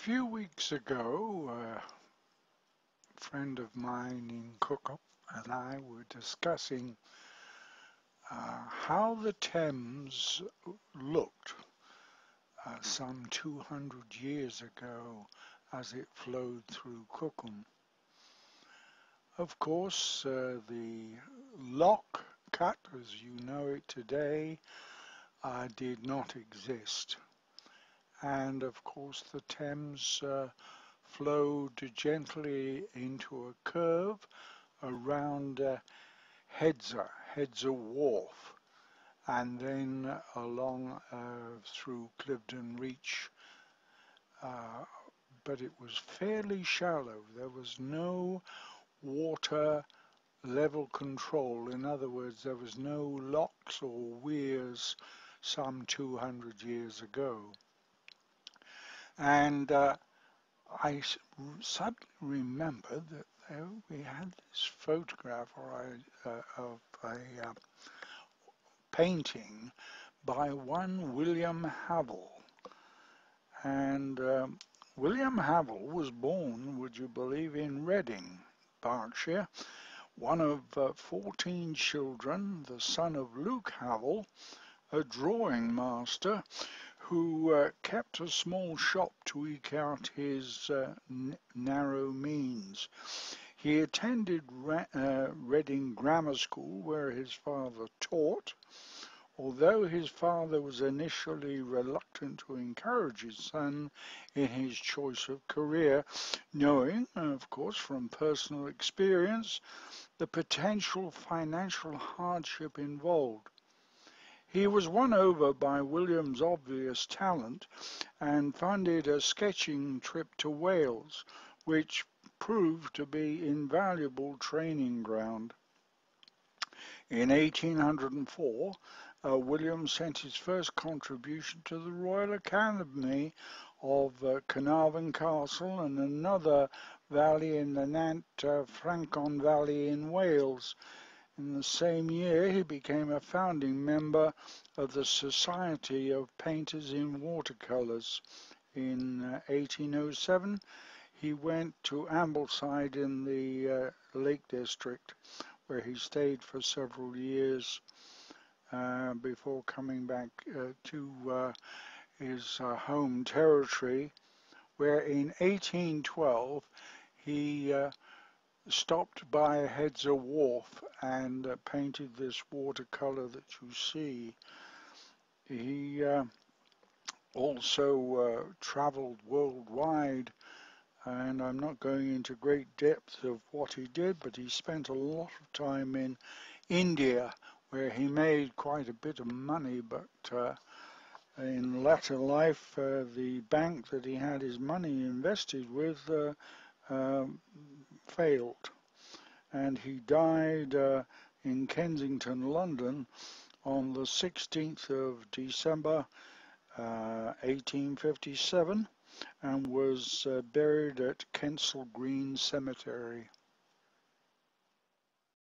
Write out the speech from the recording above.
few weeks ago, a friend of mine in Cookup and I were discussing how the Thames looked some 200 years ago as it flowed through Cookham. Of course, the lock cut, as you know it today, did not exist. And of course the Thames flowed gently into a curve around Hedsor Wharf, and then along through Cliveden Reach, but it was fairly shallow. There was no water level control. In other words, there was no locks or weirs some 200 years ago. And I suddenly remembered that we had this photograph of a painting by one William Havell. And William Havell was born, would you believe, in Reading, Berkshire, one of 14 children, the son of Luke Havell, a drawing master who kept a small shop to eke out his narrow means. He attended Reading Grammar School, where his father taught. Although his father was initially reluctant to encourage his son in his choice of career, knowing, of course, from personal experience, the potential financial hardship involved. He was won over by William's obvious talent and funded a sketching trip to Wales, which proved to be invaluable training ground. In 1804, William sent his first contribution to the Royal Academy of Carnarvon Castle and another valley in the Nant Francon Valley in Wales. In the same year, he became a founding member of the Society of Painters in Watercolours. In 1807, he went to Ambleside in the Lake District, where he stayed for several years before coming back to his home territory, where in 1812 he stopped by Hedsor Wharf and painted this watercolor that you see. He also traveled worldwide, and I'm not going into great depth of what he did, but he spent a lot of time in India, where he made quite a bit of money, but in latter life the bank that he had his money invested with failed, and he died in Kensington, London on the 16th of December 1857, and was buried at Kensal Green Cemetery.